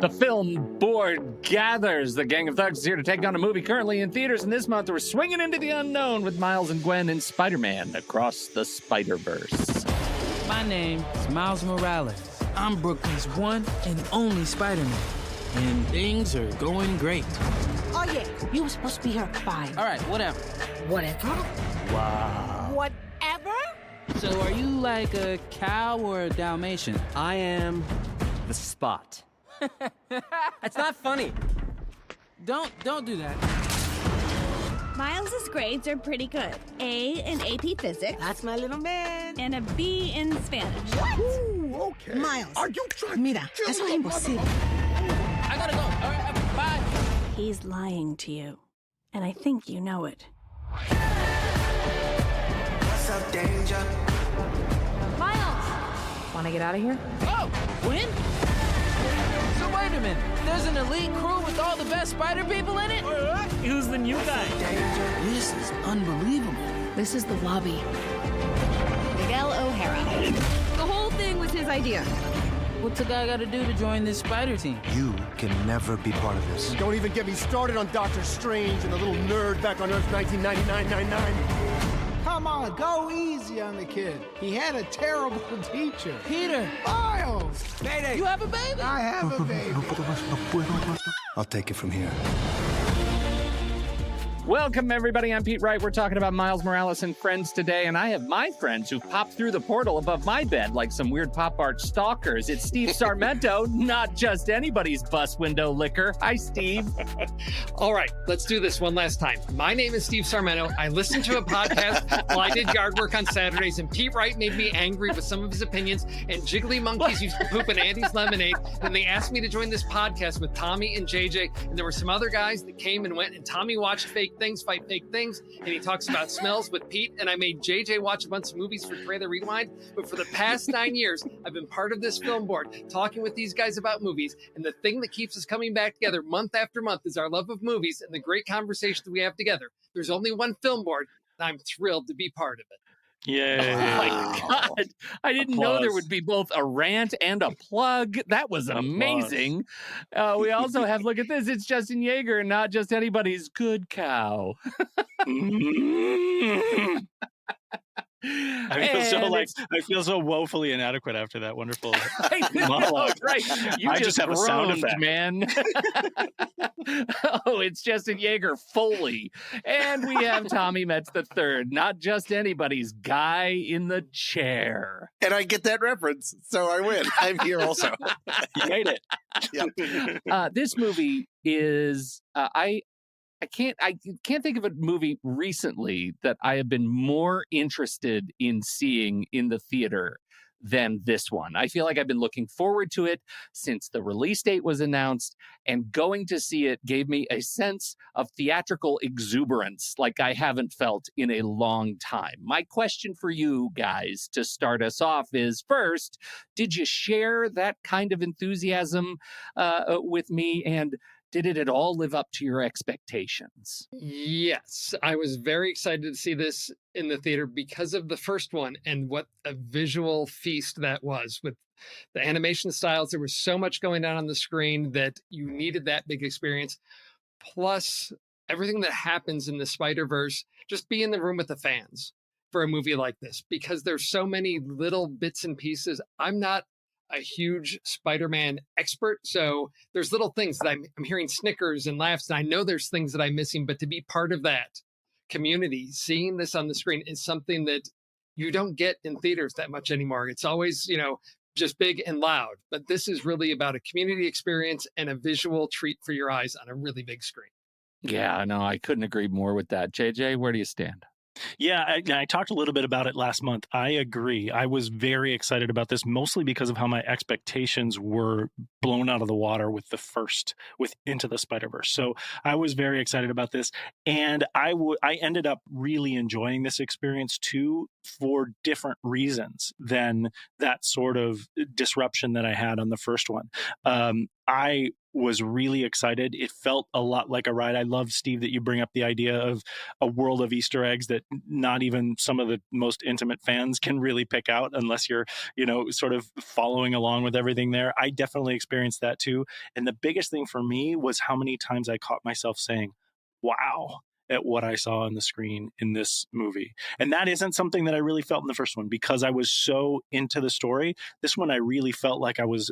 The film board gathers. The gang of thugs is here to take on a movie currently in theaters, and this month we're swinging into the unknown with Miles and Gwen in Spider-Man Across the Spider-Verse. My name is Miles Morales. I'm Brooklyn's one and only Spider-Man, and things are going great. Oh yeah, you were supposed to be here at 5. All right, whatever. Whatever? Wow. Whatever? So are you like a cow or a Dalmatian? I am the Spot. It's not funny. Don't do that. Miles's grades are pretty good. A in AP Physics. That's my little man. And a B in Spanish. What? Ooh, okay. Miles. Are you trying Mira, to eso es kill imposible. I gotta go. All right, bye. He's lying to you. And I think you know it. What's up, danger? Miles! Want to get out of here? Oh, Gwen? So wait a minute. There's an elite crew with all the best spider people in it? Who's the new guy? This is unbelievable. This is the lobby. Miguel O'Hara. The whole thing was his idea. What's a guy gotta do to join this spider team? You can never be part of this. Don't even get me started on Doctor Strange and the little nerd back on Earth 1999. Come on, go easy on the kid. He had a terrible teacher. Peter, Miles! you have a baby? I have a baby. I'll take it from here. Welcome, everybody. I'm Pete Wright. We're talking about Miles Morales and friends today, and I have my friends who popped through the portal above my bed like some weird pop art stalkers. It's Steve Sarmento, not just anybody's bus window licker. Hi, Steve. All right, let's do this one last time. My name is Steve Sarmento. I listened to a podcast while I did yard work on Saturdays, and Pete Wright made me angry with some of his opinions, and Jiggly Monkeys used to poop in Andy's lemonade, and they asked me to join this podcast with Tommy and JayJay, and there were some other guys that came and went, and Tommy watched fake things fight fake things, and he talks about smells with Pete, and I made JayJay watch a bunch of movies for Trailer Rewind. But for the past 9 years, I've been part of this film board, talking with these guys about movies, and the thing that keeps us coming back together month after month is our love of movies and the great conversations we have together. There's only one film board, and I'm thrilled to be part of it. Yeah. Oh my God. I didn't know there would be both a rant and a plug. That was amazing. We also have, look at this, it's Justin Yeager and not just anybody's good cow. I feel so woefully inadequate after that wonderful monologue. Right. I just have a sound effect, man. Oh, it's Justin Yeager Foley. And we have Tommy Metz III, not just anybody's guy in the chair. And I get that reference, so I win. I'm here also. You made it. Yeah. This movie is I can't think of a movie recently that I have been more interested in seeing in the theater than this one. I feel like I've been looking forward to it since the release date was announced, and going to see it gave me a sense of theatrical exuberance like I haven't felt in a long time. My question for you guys to start us off is, first, did you share that kind of enthusiasm with me, and did it at all live up to your expectations? Yes, I was very excited to see this in the theater because of the first one and what a visual feast that was with the animation styles. There was so much going on the screen that you needed that big experience. Plus, everything that happens in the Spider-Verse, just be in the room with the fans for a movie like this, because there's so many little bits and pieces. I'm not a huge Spider-Man expert, so there's little things that I'm hearing snickers and laughs, and I know there's things that I'm missing, but to be part of that community, seeing this on the screen is something that you don't get in theaters that much anymore. It's always, just big and loud, but this is really about a community experience and a visual treat for your eyes on a really big screen. Yeah, no, I couldn't agree more with that. JayJay, where do you stand? Yeah, I talked a little bit about it last month. I agree. I was very excited about this, mostly because of how my expectations were blown out of the water with Into the Spider-Verse. So I was very excited about this, and I ended up really enjoying this experience too, for different reasons than that sort of disruption that I had on the first one. I was really excited. It felt a lot like a ride. I love, Steve, that you bring up the idea of a world of Easter eggs that not even some of the most intimate fans can really pick out unless you're, sort of following along with everything there. I definitely experienced that too. And the biggest thing for me was how many times I caught myself saying, wow, at what I saw on the screen in this movie. And that isn't something that I really felt in the first one because I was so into the story. This one, I really felt like I was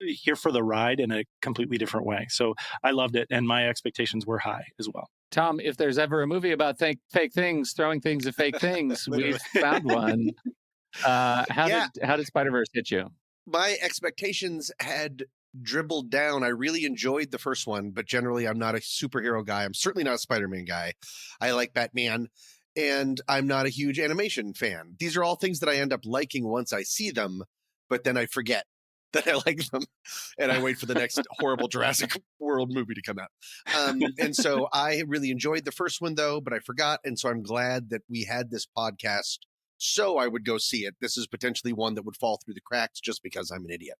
here for the ride in a completely different way. So I loved it. And my expectations were high as well. Tom, if there's ever a movie about fake things, throwing things at fake things, we've found one. How did Spider-Verse hit you? My expectations had dribbled down. I really enjoyed the first one, but generally I'm not a superhero guy. I'm certainly not a Spider-Man guy. I like Batman, and I'm not a huge animation fan. These are all things that I end up liking once I see them, but then I forget that I like them, and I wait for the next horrible Jurassic World movie to come out. And so I really enjoyed the first one, though, but I forgot, and so I'm glad that we had this podcast so I would go see it. This is potentially one that would fall through the cracks just because I'm an idiot.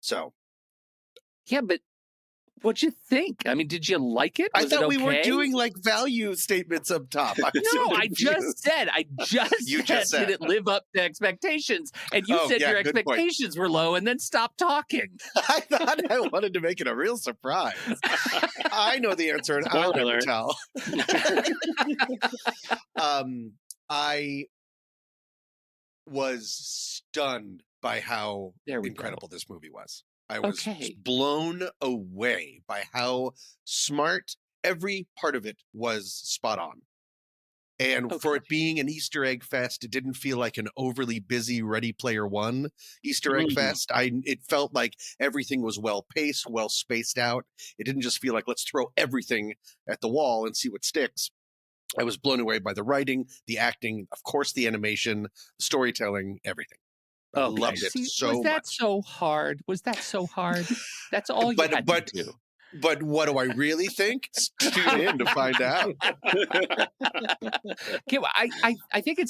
So yeah, but what'd you think? I mean, did you like it? I thought we were doing like value statements up top. I just said, did it live up to expectations? And you said your expectations were low and then stopped talking. I thought I wanted to make it a real surprise. I know the answer and I'll never tell. I was stunned by how incredible this movie was. I was blown away by how smart every part of it was spot on. And for it being an Easter egg fest, it didn't feel like an overly busy Ready Player One Easter egg fest. It felt like everything was well paced, well spaced out. It didn't just feel like let's throw everything at the wall and see what sticks. I was blown away by the writing, the acting, of course, the animation, the storytelling, everying. I loved it so much. Was that so hard? That's all you had to do. But what do I really think? Tune in to find out. Okay, well, I think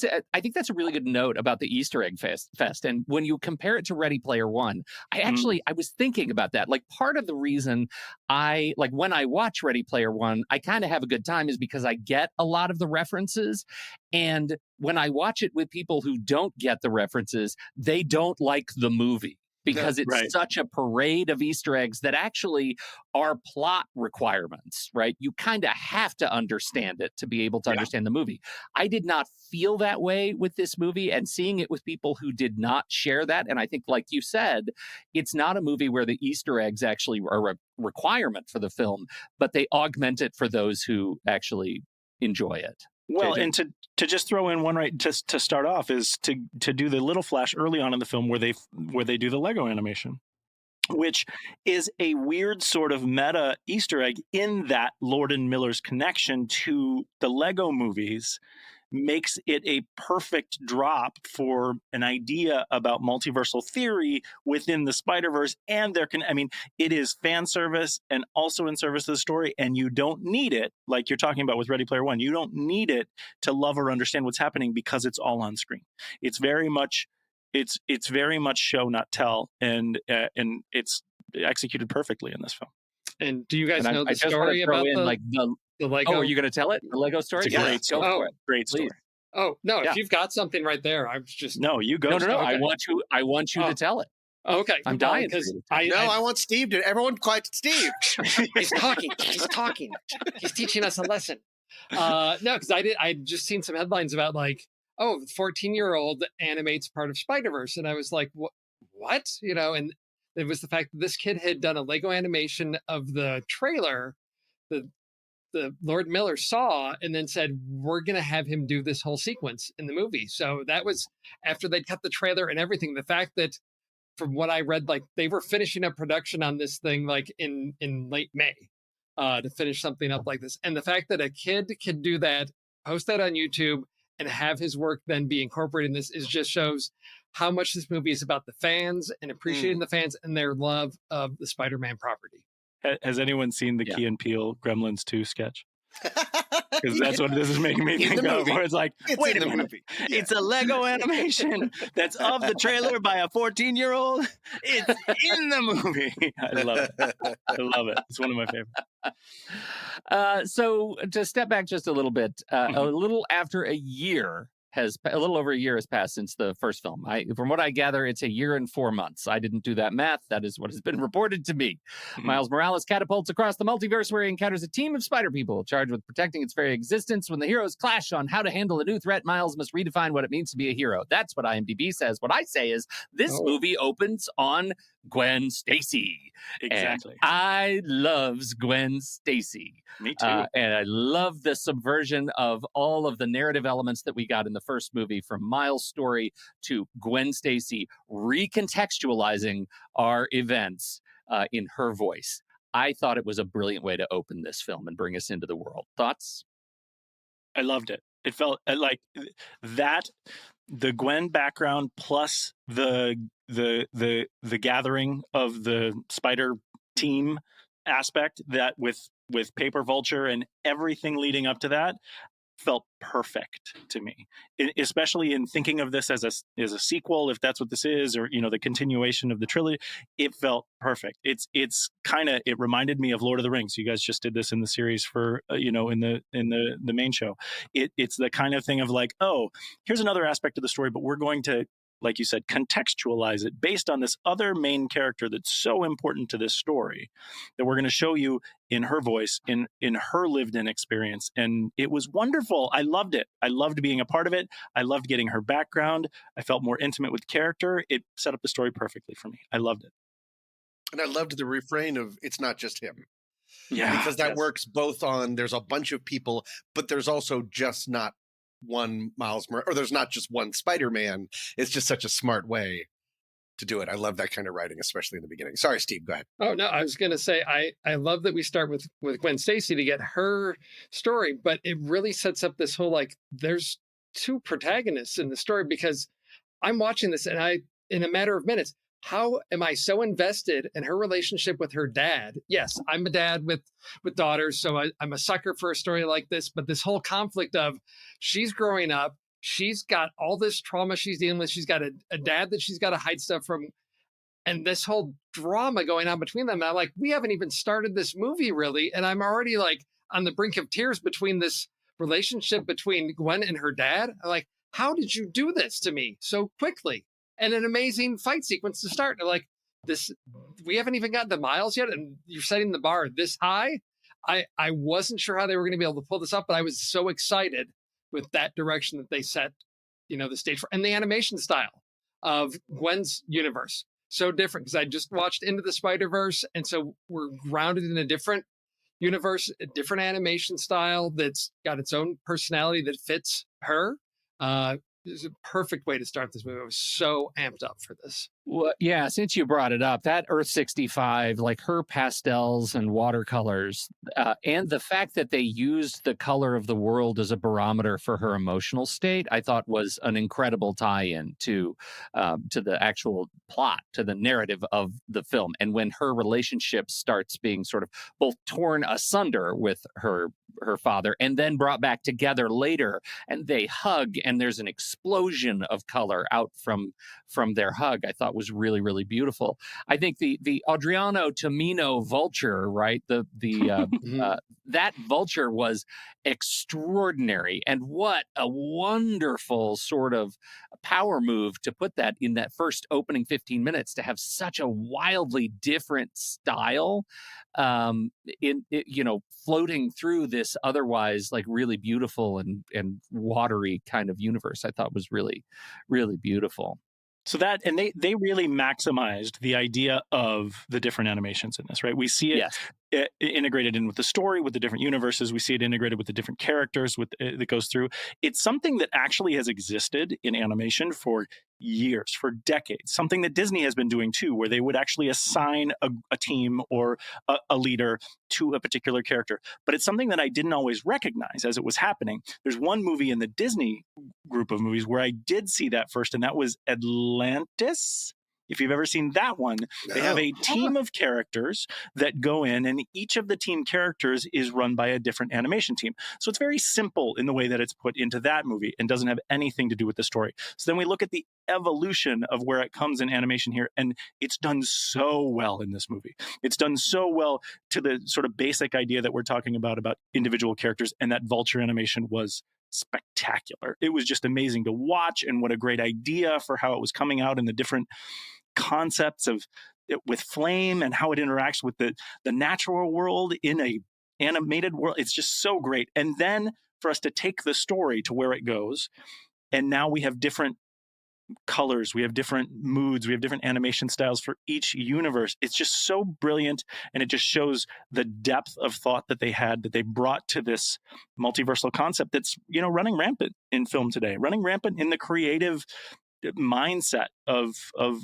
that's a really good note about the Easter egg fest. And when you compare it to Ready Player One, I was thinking about that. Like part of the reason when I watch Ready Player One, I kind of have a good time is because I get a lot of the references. And when I watch it with people who don't get the references, they don't like the movie. Because it's such a parade of Easter eggs that actually are plot requirements, right? You kind of have to understand it to be able to understand the movie. I did not feel that way with this movie, and seeing it with people who did not share that. And I think, like you said, it's not a movie where the Easter eggs actually are a requirement for the film, but they augment it for those who actually enjoy it. Well, JayJay. and to just throw in one just to start off is to do the little flash early on in the film where they do the Lego animation, which is a weird sort of meta Easter egg in that Lord and Miller's connection to the Lego movies makes it a perfect drop for an idea about multiversal theory within the Spider-Verse. And it is fan service and also in service of the story. And you don't need it, like you're talking about with Ready Player One. You don't need it to love or understand what's happening because it's all on screen. It's very much show, not tell. And it's executed perfectly in this film. And do you guys know the story about the Lego? Oh, are you going to tell it? The Lego story? It's a great story. Great story. Oh, no, if you've got something right there, I'm just... No, you go. No. Okay. I want you to tell it. Okay. I'm dying. I want Steve to... Everyone quiet Steve. He's talking. He's teaching us a lesson. No, because I'd just seen some headlines about 14-year-old animates part of Spider-Verse. And I was like, what? And it was the fact that this kid had done a Lego animation of the trailer, the Lord Miller saw, and then said, we're going to have him do this whole sequence in the movie. So that was after they'd cut the trailer and everything. The fact that, from what I read, they were finishing up production on this thing in late May to finish something up like this. And the fact that a kid can do that, post that on YouTube, and have his work then be incorporated in this just shows how much this movie is about the fans and appreciating the fans and their love of the Spider-Man property. Has anyone seen the Key and Peele Gremlins 2 sketch? Because that's what this is making me think of, where it's like, wait a minute, Yeah. it's a Lego animation that's of the trailer by a 14-year-old. It's in the movie. I love it. I love it. It's one of my favorites. So to step back just a little bit, a little after a little over a year has passed since the first film. From what I gather, it's a year and 4 months. I didn't do that math. That is what has been reported to me. Miles Morales catapults across the multiverse where he encounters a team of spider people charged with protecting its very existence. When the heroes clash on how to handle a new threat, Miles must redefine what it means to be a hero. That's what IMDb says. What I say is this movie opens on Gwen Stacy. Exactly. And I loves Gwen Stacy. Me too. And I love the subversion of all of the narrative elements that we got in the first movie, from Miles' story to Gwen Stacy recontextualizing our events in her voice. I thought it was a brilliant way to open this film and bring us into the world. Thoughts? I loved it. It felt like that, the Gwen background plus the gathering of the spider team aspect, that with Paper Vulture and everything leading up to that, felt perfect to me, especially in thinking of this as a sequel, if that's what this is, or the continuation of the trilogy. It felt perfect. It reminded me of Lord of the Rings. You guys just did this in the series for in the main show. It's the kind of thing of like, oh, here's another aspect of the story, but we're going to, like you said, contextualize it based on this other main character that's so important to this story, that we're going to show you in her voice, in her lived-in experience. And it was wonderful. I loved it. I loved being a part of it. I loved getting her background. I felt more intimate with character. It set up the story perfectly for me. I loved it. And I loved the refrain of, it's not just him. Yeah. Because that works both on, there's a bunch of people, but there's also just not one Miles Morales, or there's not just one Spider-Man. It's just such a smart way to do it. I love that kind of writing, especially in the beginning. Sorry, Steve, go ahead. Oh, no, I was going to say, I love that we start with Gwen Stacy to get her story, but it really sets up this whole, like, there's two protagonists in the story, because I'm watching this and in a matter of minutes, how am I so invested in her relationship with her dad? Yes, I'm a dad with daughters, so I'm a sucker for a story like this. But this whole conflict of, she's growing up, she's got all this trauma she's dealing with, she's got a dad that she's got to hide stuff from, and this whole drama going on between them. And I'm like, we haven't even started this movie really, and I'm already like on the brink of tears between this relationship between Gwen and her dad. I'm like, how did you do this to me so quickly? And an amazing fight sequence to start. Like, this, we haven't even gotten to Miles yet, and you're setting the bar this high. I wasn't sure how they were going to be able to pull this up, but I was so excited with that direction that they set, the stage for, and the animation style of Gwen's universe. So different, because I just watched Into the Spider-Verse, and so we're grounded in a different universe, a different animation style that's got its own personality that fits her. It's a perfect way to start this movie. I was so amped up for this. Well, yeah, since you brought it up, that Earth 65, like her pastels and watercolors, and the fact that they used the color of the world as a barometer for her emotional state, I thought was an incredible tie-in to the actual plot, to the narrative of the film. And when her relationship starts being sort of both torn asunder with her father and then brought back together later, and they hug, and there's an explosion of color out from their hug, I thought was really, really beautiful. I think the Adriano Tomino vulture, right? That vulture was extraordinary, and what a wonderful sort of power move to put that in that first opening 15 minutes, to have such a wildly different style floating through this otherwise like really beautiful and watery kind of universe. I thought was really, really beautiful. So that, and they really maximized the idea of the different animations in this, right? We see it integrated in with the story, with the different universes. We see it integrated with the different characters that goes through. It's something that actually has existed in animation for years, for decades. Something that Disney has been doing too, where they would actually assign a team or a leader to a particular character. But it's something that I didn't always recognize as it was happening. There's one movie in the Disney group of movies where I did see that first, and that was Atlantis. If you've ever seen that one, they have a team of characters that go in, and each of the team characters is run by a different animation team. So it's very simple in the way that it's put into that movie and doesn't have anything to do with the story. So then we look at the evolution of where it comes in animation here, and it's done so well in this movie. It's done so well to the sort of basic idea that we're talking about individual characters, and that vulture animation was spectacular. It was just amazing to watch, and what a great idea for how it was coming out in the different concepts of with flame and how it interacts with the natural world in a animated world. It's just so great. And then for us to take the story to where it goes, and now we have different colors, we have different moods, we have different animation styles for each universe. It's just so brilliant, and it just shows the depth of thought that they had, that they brought to this multiversal concept that's, you know, running rampant in film today, running rampant in the creative mindset of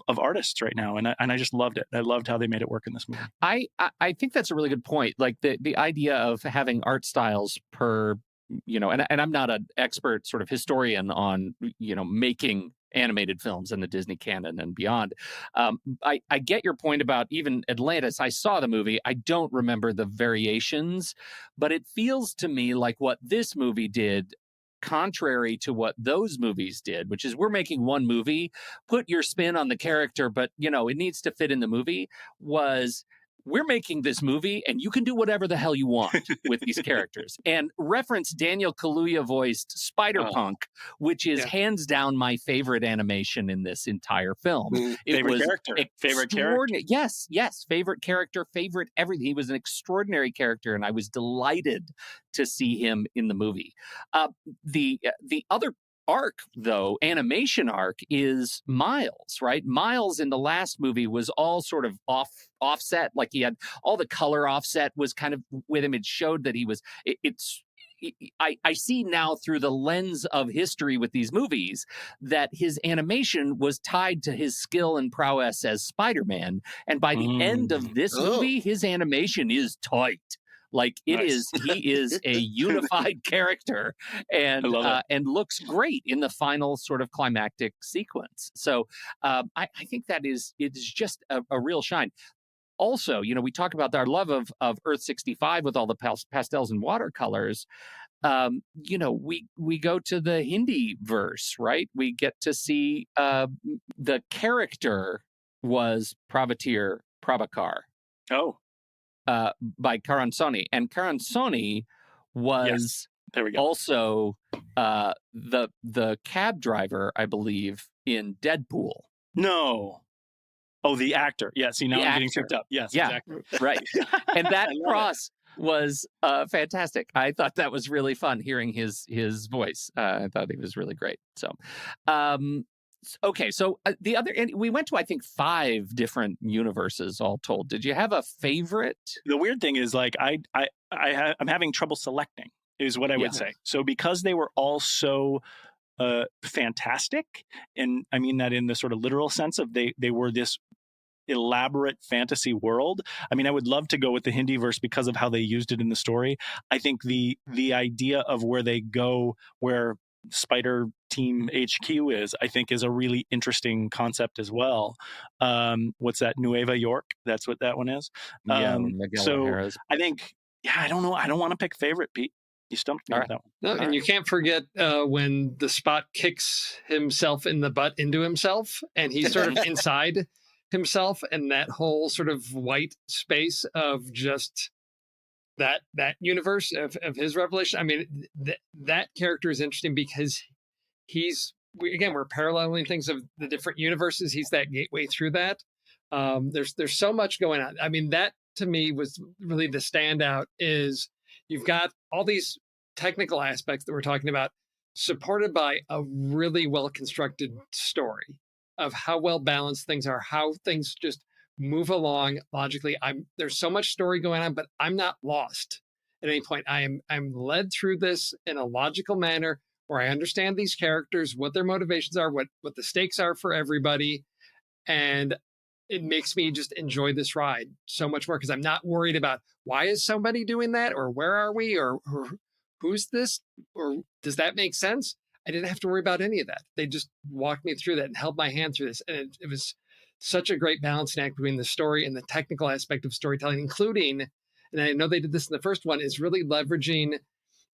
artists right now, and I just loved it. I loved how they made it work in this movie. I think that's a really good point. Like the idea of having art styles per, you know, and I'm not an expert sort of historian on, you know, making animated films in the Disney canon and beyond. I get your point about even Atlantis. I saw the movie. I don't remember the variations, but it feels to me like what this movie did, contrary to what those movies did, which is we're making one movie, put your spin on the character, but, you know, it needs to fit in the movie, was we're making this movie and you can do whatever the hell you want with these characters. And reference Daniel Kaluuya voiced Spider-Punk, which is hands down my favorite animation in this entire film. Favorite character. Yes, favorite character, favorite everything. He was an extraordinary character, and I was delighted to see him in the movie. The other arc, though, animation arc, is Miles, right? Miles in the last movie was all sort of offset, like he had all the color offset was kind of with him. It showed that he was, I see now through the lens of history with these movies that his animation was tied to his skill and prowess as Spider-Man. And by the end of this movie, his animation is tight. Like it is, he is a unified character, and looks great in the final sort of climactic sequence. So I think it is just a real shine. Also, you know, we talk about our love of Earth 65 with all the pastels and watercolors. You know, we go to the Hindi verse, right? We get to see the character was Prabhatir Prabhakar. By Karan Soni. And Karan Soni was also the cab driver, I believe, in Deadpool. No. Oh, the actor. Yeah, see, now I'm getting tripped up. Yes, exactly. Right. And that cross was fantastic. I thought that was really fun hearing his voice. I thought he was really great. So, okay, so the other, and we went to, I think, 5 different universes all told. Did you have a favorite? The weird thing is, like, I'm having trouble selecting, is what I would say. So because they were all so fantastic, and I mean that in the sort of literal sense of they were this elaborate fantasy world. I mean, I would love to go with the Hindi verse because of how they used it in the story. I think the idea of where they go, where Spider Team HQ is, I think, is a really interesting concept as well. What's that? Nueva York? That's what that one is. Miguel so O'Hara's. I think, I don't know. I don't want to pick favorite, Pete. You stumped me with that one. No, and you can't forget when the Spot kicks himself in the butt into himself, and he's sort of inside himself, and that whole sort of white space of just that universe of his revelation. I mean, that character is interesting because we're paralleling things of the different universes. He's that gateway through that. There's so much going on. I mean, that to me was really the standout. Is you've got all these technical aspects that we're talking about, supported by a really well constructed story of how well balanced things are, how things just move along logically. There's so much story going on, but I'm not lost at any point. I'm led through this in a logical manner where I understand these characters, what their motivations are, what the stakes are for everybody. And it makes me just enjoy this ride so much more because I'm not worried about why is somebody doing that, or where are we, or who's this, or does that make sense? I didn't have to worry about any of that. They just walked me through that and held my hand through this. And it was such a great balancing act between the story and the technical aspect of storytelling, including, and I know they did this in the first one, is really leveraging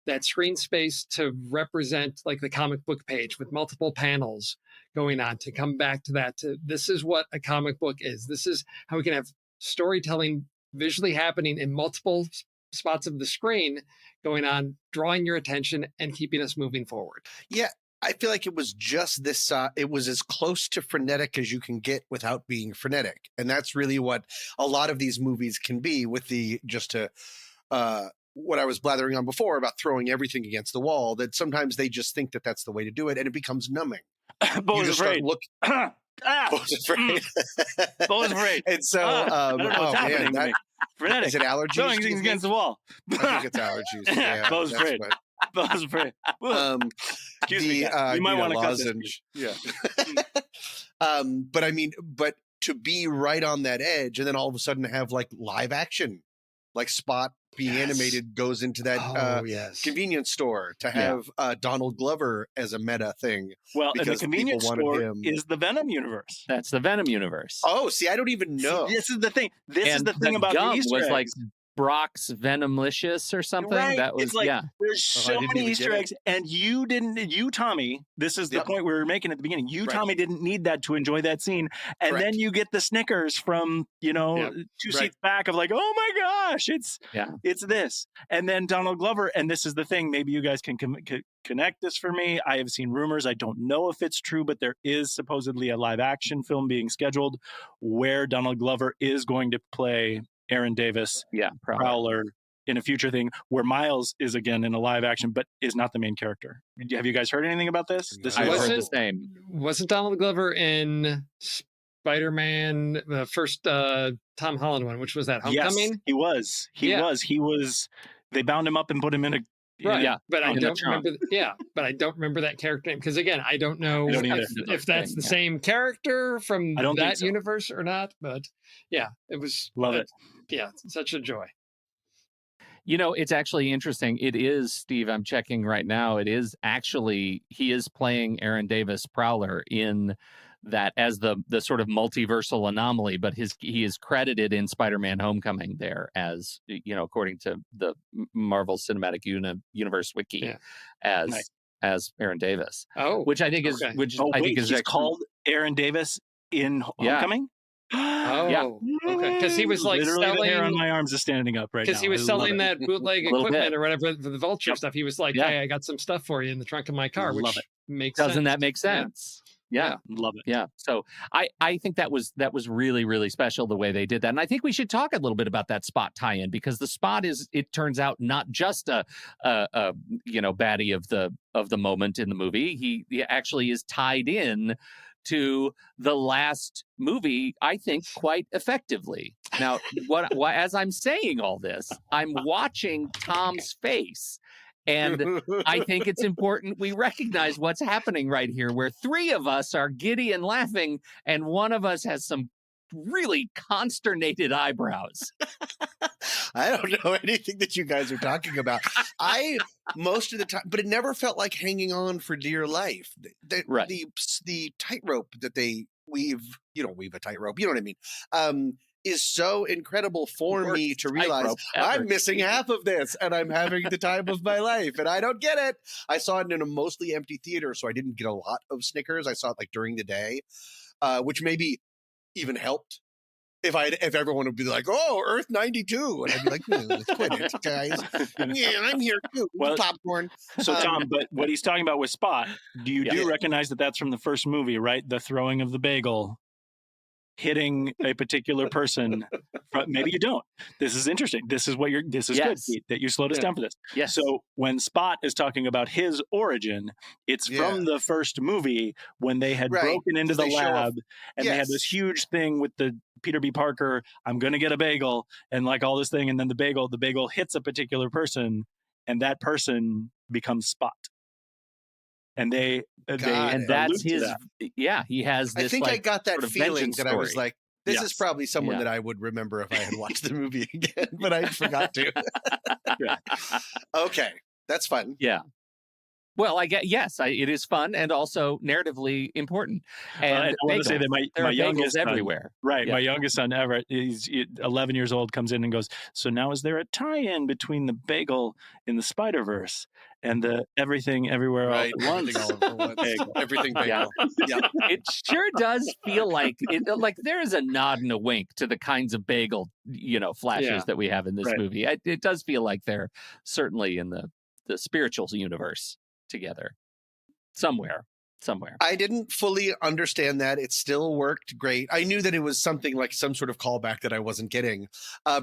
that screen space to represent like the comic book page with multiple panels going on, to come back to that. This is what a comic book is. This is how we can have storytelling visually happening in multiple spots of the screen going on, drawing your attention and keeping us moving forward. Yeah. I feel like it was just this, it was as close to frenetic as you can get without being frenetic. And that's really what a lot of these movies can be, with the, just to, what I was blathering on before about throwing everything against the wall, that sometimes they just think that that's the way to do it, and it becomes numbing. Bo was afraid. Bo was afraid. Bo was afraid. And so, I don't know what's happening to me. Frenetic. Is it allergies? Throwing things against the wall. I think it's allergies. Yeah, Bo's afraid. Bo's afraid. Excuse me. You might want to cut this. Yeah. But I mean, but to be right on that edge, and then all of a sudden have like live action, like Spot being animated goes into that convenience store, to have Donald Glover as a meta thing. Well, and the convenience store is the Venom universe. That's the Venom universe. Oh, see, I don't even know. This is the thing. This is the thing about gum the Easter eggs. Was like Brock's Venomlicious or something. Right. That was it's like, there's so many Easter eggs, and you, Tommy, this is the point we were making at the beginning. You, Tommy, didn't need that to enjoy that scene. And then you get the Snickers from, two seats back of like, oh my gosh, it's this. And then Donald Glover, and this is the thing, maybe you guys can connect this for me. I have seen rumors. I don't know if it's true, but there is supposedly a live action film being scheduled where Donald Glover is going to play Aaron Davis, Prowler, in a future thing where Miles is again in a live action, but is not the main character. Have you guys heard anything about this? I heard the same. Wasn't Donald Glover in Spider-Man, the first Tom Holland one, which was that Homecoming? Yes, he was. He was. They bound him up and put him in a. Right. Yeah. But I don't remember. But I don't remember that character name, because again, I don't know if that's the same character from that universe or not. But yeah, it was. Love it. Yeah, such a joy. It's actually interesting. It is, Steve, I'm checking right now. It is actually, he is playing Aaron Davis Prowler in that as the sort of multiversal anomaly, but he is credited in Spider-Man Homecoming there as, according to the Marvel Cinematic Universe wiki, as Aaron Davis. Oh, which I think is, I think is called Aaron Davis in Homecoming. Oh, yeah. Okay. Because he was like literally selling. The hair on my arms is standing up right now. Because he was selling that bootleg equipment or whatever for the Vulture stuff. He was like, "Hey, I got some stuff for you in the trunk of my car," which makes sense. Doesn't that make sense? Yeah. Love it. Yeah. So I think that was really, really special the way they did that. And I think we should talk a little bit about that Spot tie-in, because the Spot is, it turns out, not just a baddie of the moment in the movie. He actually is tied in to the last movie, I think, quite effectively. Now, as I'm saying all this, I'm watching Tom's face. And I think it's important we recognize what's happening right here, where three of us are giddy and laughing, and one of us has some really consternated eyebrows. I don't know anything that you guys are talking about. Most of the time, but it never felt like hanging on for dear life. The tightrope that they weave a tightrope, you know what I mean? Is so incredible for me to realize I'm missing half of this and I'm having the time of my life and I don't get it. I saw it in a mostly empty theater, so I didn't get a lot of Snickers. I saw it like during the day, which maybe even helped. If everyone would be like, "Oh, Earth 92," and I'd be like, "Quit it, guys." Yeah, I'm here too. Well, popcorn. So, Tom, but what he's talking about with Spot, do you recognize that that's from the first movie, right? The throwing of the bagel, hitting a particular person. Maybe you don't. This is interesting. This is good, Pete, that you slowed us down for this. Yes. So when Spot is talking about his origin, it's from the first movie when they had broken into the lab and they had this huge thing with the Peter B. Parker, I'm going to get a bagel, and like all this thing. And then the bagel hits a particular person, and that person becomes Spot. And that's his. He has this. I think I got that feeling that I was like, this is probably someone that I would remember if I had watched the movie again, but I forgot to. Okay, that's fun. Yeah. Well, I get yes, it is fun and also narratively important. And I want to say that there my are youngest bagels son, everywhere. right? Yeah. My youngest son Everett, he's 11 years old, comes in and goes, "So now is there a tie-in between the bagel in the Spider-Verse and the everything everywhere all Right, at once?" everything all at once. Bagel. Everything bagel. Yeah. It sure does feel like like there is a nod and a wink to the kinds of bagel, flashes that we have in this Right. movie. It does feel like they're certainly in the spiritual universe together somewhere. I didn't fully understand that. It still worked great. I knew that it was something like some sort of callback that I wasn't getting.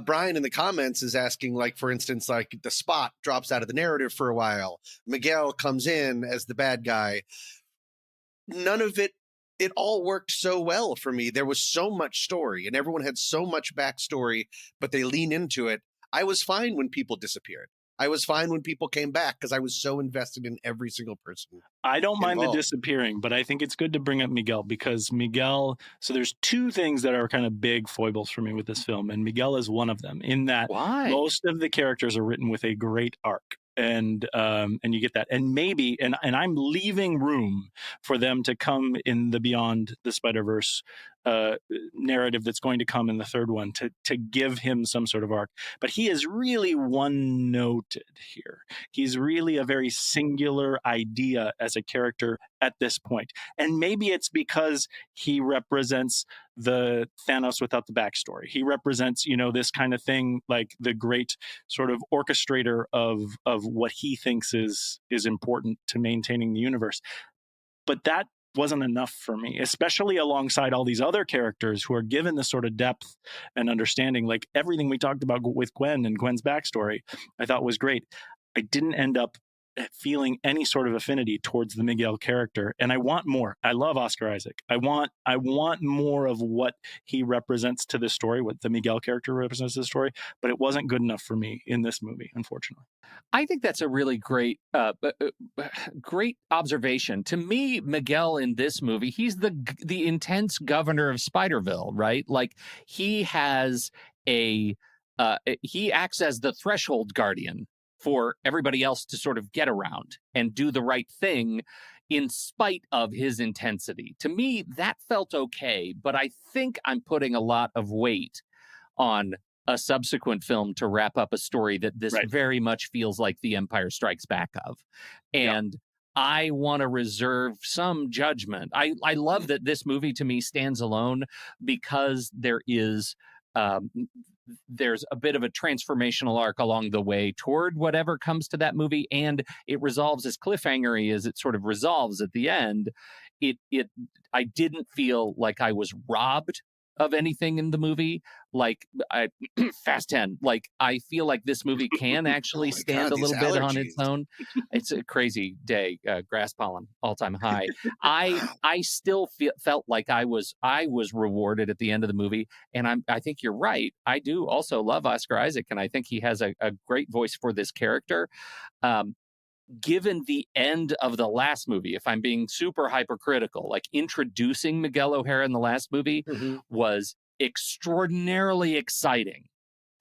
Brian in the comments is asking, like, for instance, like the Spot drops out of the narrative for a while. Miguel comes in as the bad guy. None of it all worked so well for me. There was so much story and everyone had so much backstory, but they lean into it. I was fine when people disappeared. I was fine when people came back because I was so invested in every single person. I don't mind the involved. disappearing, but I think it's good to bring up Miguel because Miguel, so there's two things that are kind of big foibles for me with this film, and Miguel is one of them, in that most of the characters are written with a great arc. And you get that, and maybe, and I'm leaving room for them to come in the Beyond the Spider-Verse narrative that's going to come in the third one to give him some sort of arc. But he is really one-noted here. He's really a very singular idea as a character at this point. And maybe it's because he represents the Thanos without the backstory. He represents, this kind of thing, like the great sort of orchestrator of what he thinks is important to maintaining the universe. But that wasn't enough for me, especially alongside all these other characters who are given this sort of depth and understanding. Like everything we talked about with Gwen and Gwen's backstory, I thought was great. I didn't end up feeling any sort of affinity towards the Miguel character, and I want more. I love Oscar Isaac. I want more of what he represents to the story, what the Miguel character represents to the story, but it wasn't good enough for me in this movie, unfortunately. I think that's a really great observation. To me, Miguel in this movie, he's the intense governor of Spiderville, right? Like he has he acts as the threshold guardian for everybody else to sort of get around and do the right thing in spite of his intensity. To me, that felt okay, but I think I'm putting a lot of weight on a subsequent film to wrap up a story that this very much feels like The Empire Strikes Back of. And I want to reserve some judgment. I love that this movie to me stands alone because there's a bit of a transformational arc along the way toward whatever comes to that movie, and it resolves as cliffhangery as it sort of resolves at the end. I didn't feel like I was robbed of anything in the movie. Like Fast 10, like I feel like this movie can actually stand a little bit on its own. It's a crazy day. Grass pollen all time high. I still felt like I was rewarded at the end of the movie, and I think you're right. I do also love Oscar Isaac, and I think he has a great voice for this character. Given the end of the last movie, if I'm being super hypercritical, like introducing Miguel O'Hara in the last movie was extraordinarily exciting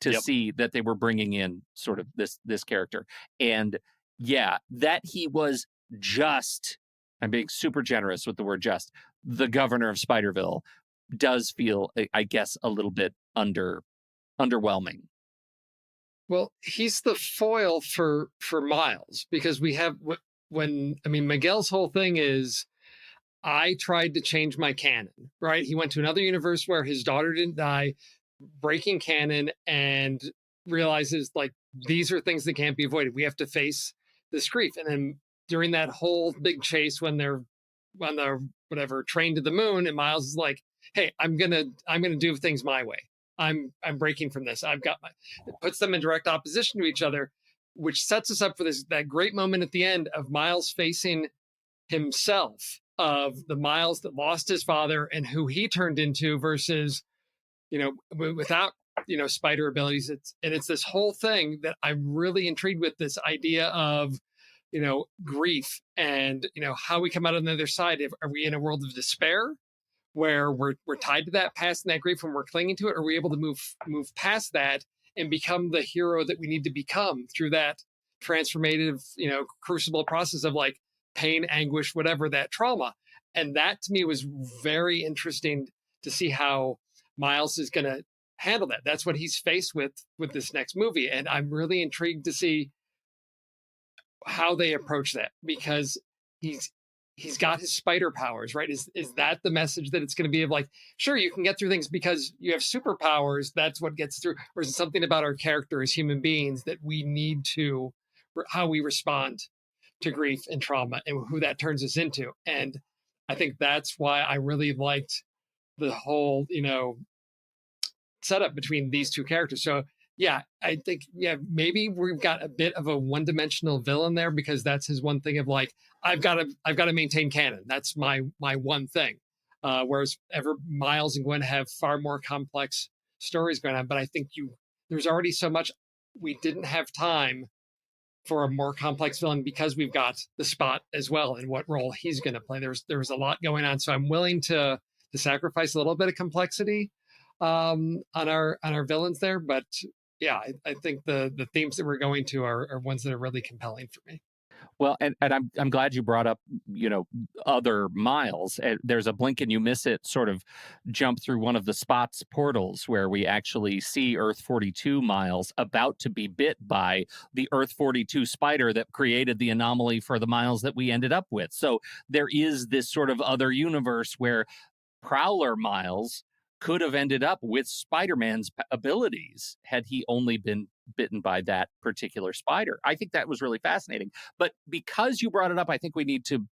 to see that they were bringing in sort of this character. And that he was just, I'm being super generous with the word just, the governor of Spiderville does feel, I guess, a little bit underwhelming. Well, he's the foil for Miles, because we have Miguel's whole thing is, I tried to change my canon, right? He went to another universe where his daughter didn't die, breaking canon, and realizes like these are things that can't be avoided. We have to face this grief. And then during that whole big chase when they're whatever train to the moon, and Miles is like, hey, I'm gonna do things my way. I'm breaking from this. It puts them in direct opposition to each other, which sets us up for that great moment at the end of Miles facing himself, of the Miles that lost his father and who he turned into versus, without, spider abilities. It's this whole thing that I'm really intrigued with, this idea of, grief and, how we come out on the other side. Are we in a world of despair where we're tied to that past and that grief and we're clinging to it? Or are we able to move past that and become the hero that we need to become through that transformative, crucible process of like pain, anguish, whatever, that trauma. And that to me was very interesting to see how Miles is going to handle that. That's what he's faced with this next movie. And I'm really intrigued to see how they approach that, because he's got his spider powers, right? Is that the message that it's going to be of like, sure, you can get through things because you have superpowers, that's what gets through, or is it something about our character as human beings that we need to, how we respond to grief and trauma and who that turns us into? And I think that's why I really liked the whole, setup between these two characters. So yeah, I think, maybe we've got a bit of a one-dimensional villain there, because that's his one thing of like, I've got to maintain canon. That's my one thing. Whereas Miles and Gwen have far more complex stories going on. But I think there's already so much, we didn't have time for a more complex villain, because we've got the Spot as well and what role he's going to play. There's a lot going on. So I'm willing to sacrifice a little bit of complexity on our villains there. But yeah, I think the themes that we're going to are ones that are really compelling for me. Well, and I'm glad you brought up, other Miles. There's a blink and you miss it sort of jump through one of the Spot's portals where we actually see Earth 42 Miles about to be bit by the Earth 42 spider that created the anomaly for the Miles that we ended up with. So there is this sort of other universe where Prowler Miles could have ended up with Spider-Man's abilities had he only been bitten by that particular spider. I think that was really fascinating. But because you brought it up, I think we need to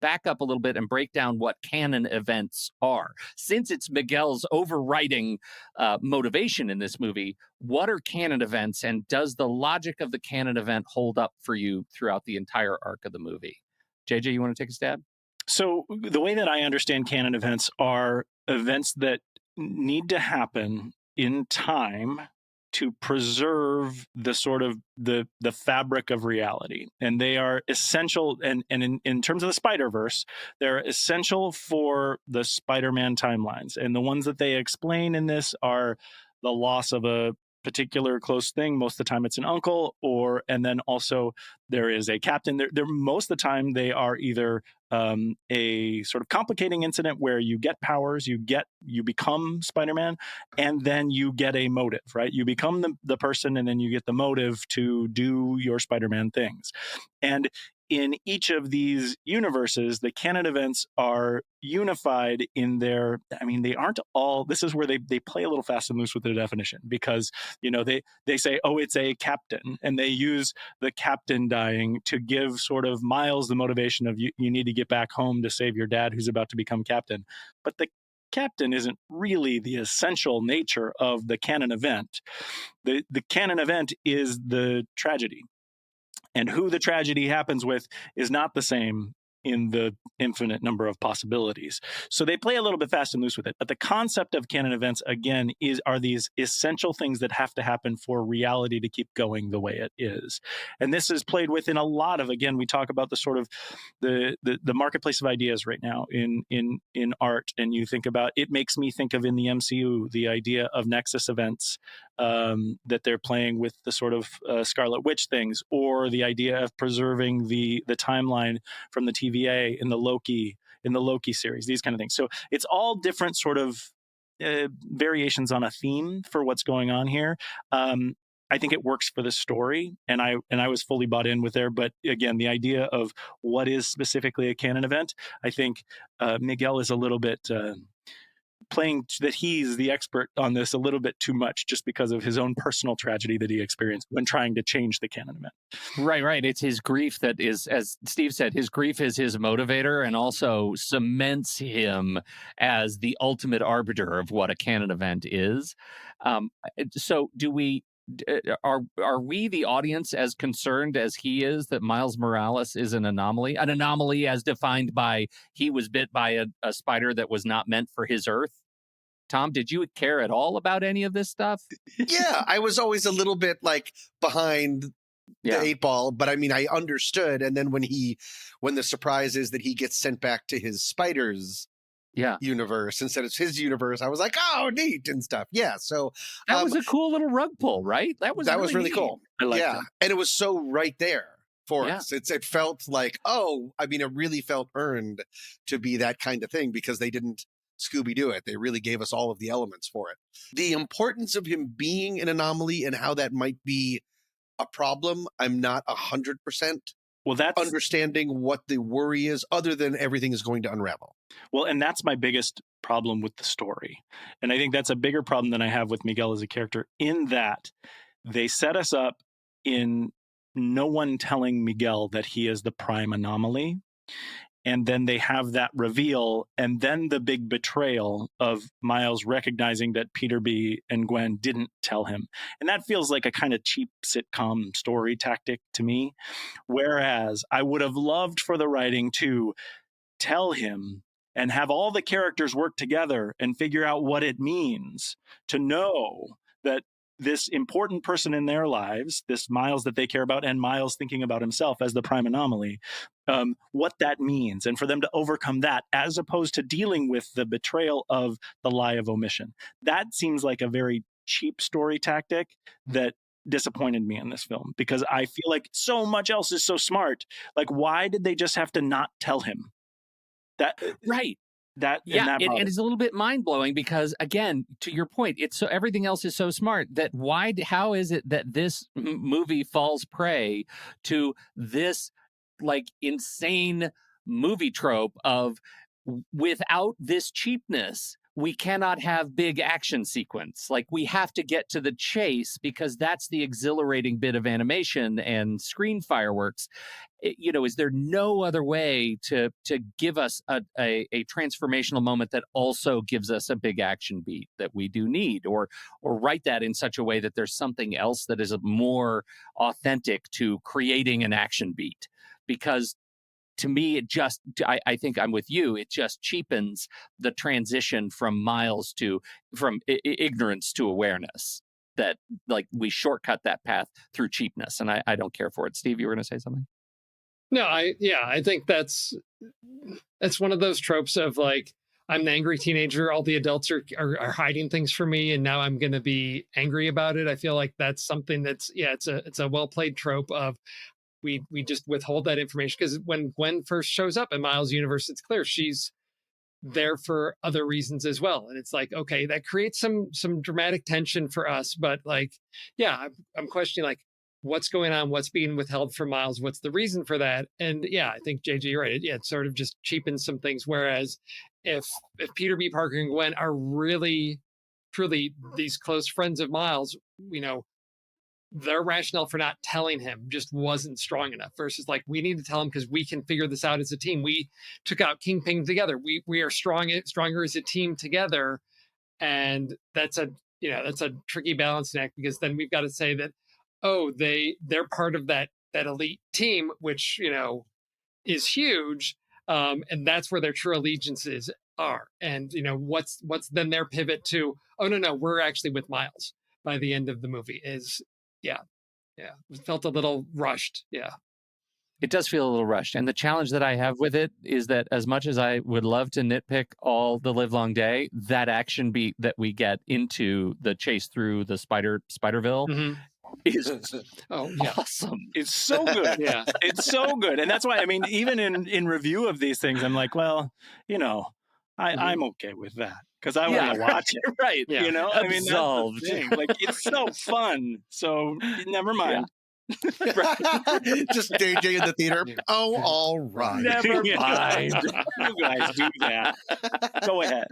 back up a little bit and break down what canon events are. Since it's Miguel's overriding motivation in this movie, what are canon events, and does the logic of the canon event hold up for you throughout the entire arc of the movie? JayJay, you want to take a stab? So the way that I understand canon events are events that need to happen in time to preserve the sort of the fabric of reality. And they are essential, and in terms of the Spider-Verse, they're essential for the Spider-Man timelines. And the ones that they explain in this are the loss of a particular close thing. Most of the time it's an uncle, and then also there is a captain. They're most of the time they are either a sort of complicating incident where you get powers, you become Spider-Man, and then you get a motive, right? You become the person, and then you get the motive to do your Spider-Man things. And in each of these universes, the canon events are unified in their, they aren't all, this is where they play a little fast and loose with the definition, because, they say, oh, it's a captain, and they use the captain dying to give sort of Miles the motivation of you need to get back home to save your dad who's about to become captain. But the captain isn't really the essential nature of the canon event. The canon event is the tragedy. And who the tragedy happens with is not the same in the infinite number of possibilities. So they play a little bit fast and loose with it. But the concept of canon events, again, are these essential things that have to happen for reality to keep going the way it is. And this is played with in a lot of, again, we talk about the sort of the marketplace of ideas right now in art. And you think about, it makes me think of in the MCU, the idea of Nexus events that they're playing with the sort of Scarlet Witch things, or the idea of preserving the timeline from the TVA in the Loki series, these kind of things. So it's all different sort of variations on a theme for what's going on here. I think it works for the story, and I was fully bought in with there. But again, the idea of what is specifically a canon event, I think Miguel is a little bit playing that he's the expert on this a little bit too much, just because of his own personal tragedy that he experienced when trying to change the canon event. Right. It's his grief that is, as Steve said, his grief is his motivator, and also cements him as the ultimate arbiter of what a canon event is. So are we the audience as concerned as he is that Miles Morales is an anomaly as defined by he was bit by a spider that was not meant for his Earth? Tom, did you care at all about any of this stuff? Yeah, I was always a little bit like behind the 8 ball, but I understood. And then when the surprise is that he gets sent back to his spiders, universe instead of his universe. I was like, oh, neat and stuff. Yeah. So that was a cool little rug pull, right? That was really cool. I liked it. And it was so right there for us. It felt like, it really felt earned to be that kind of thing because they didn't Scooby-Doo it. They really gave us all of the elements for it. The importance of him being an anomaly and how that might be a problem, I'm not 100% understanding what the worry is, other than everything is going to unravel. Well, and that's my biggest problem with the story. And I think that's a bigger problem than I have with Miguel as a character, in that they set us up in no one telling Miguel that he is the prime anomaly. And then they have that reveal, and then the big betrayal of Miles recognizing that Peter B. and Gwen didn't tell him. And that feels like a kind of cheap sitcom story tactic to me. Whereas I would have loved for the writing to tell him and have all the characters work together and figure out what it means to know that this important person in their lives, this Miles that they care about, and Miles thinking about himself as the prime anomaly, what that means, and for them to overcome that, as opposed to dealing with the betrayal of the lie of omission. That seems like a very cheap story tactic that disappointed me in this film, because I feel like so much else is so smart. Like, why did they just have to not tell him that? Right. And it's a little bit mind-blowing because, again, to your point, it's so everything else is so smart that how is it that this movie falls prey to this like insane movie trope of, without this cheapness, we cannot have big action sequence. Like, we have to get to the chase because that's the exhilarating bit of animation and screen fireworks. Is there no other way to give us a transformational moment that also gives us a big action beat that we do need, or write that in such a way that there's something else that is more authentic to creating an action beat? Because to me, I think I'm with you. It just cheapens the transition from Miles from ignorance to awareness. That, like, we shortcut that path through cheapness, and I don't care for it. Steve, you were going to say something? No, I think that's one of those tropes of, like, I'm the angry teenager. All the adults are hiding things from me, and now I'm going to be angry about it. I feel like that's something that's it's a well played trope of. We just withhold that information because when Gwen first shows up in Miles' universe, it's clear she's there for other reasons as well. And it's like, okay, that creates some dramatic tension for us. But, like, I'm questioning, like, what's going on? What's being withheld from Miles? What's the reason for that? And I think JayJay, you're right. It sort of just cheapens some things. Whereas if Peter B. Parker and Gwen are really, truly these close friends of Miles, their rationale for not telling him just wasn't strong enough, versus, like, we need to tell him because we can figure this out as a team. We took out Kingpin together. We are stronger as a team together. And that's a tricky balancing act, because then we've got to say that, they're part of that elite team, which, is huge. And that's where their true allegiances are. And, what's then their pivot to, oh, no, we're actually with Miles by the end of the movie is, it felt a little rushed. It does feel a little rushed. And the challenge that I have with it is that, as much as I would love to nitpick all the livelong day, that action beat that we get into the chase through the Spiderville is awesome. It's so good. It's so good. And that's why, I mean, even in review of these things, I'm like, well, I'm okay with that. Because I want to watch it, right? Yeah. I mean, that's the thing. Like, it's so fun. So never mind. Just JayJay in the theater. Oh, all right. Never mind. You guys do that. Go ahead.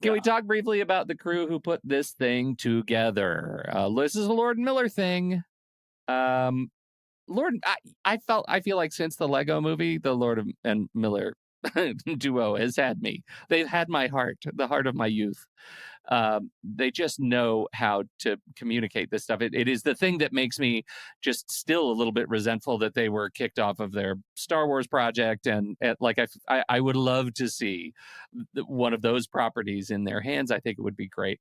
Can we talk briefly about the crew who put this thing together? This is a Lord and Miller thing. I feel like since the Lego movie, the Lord and Miller duo has had me. They've had my heart, the heart of my youth. They just know how to communicate this stuff. It is the thing that makes me just still a little bit resentful that they were kicked off of their Star Wars project, and like I would love to see one of those properties in their hands. I think it would be great.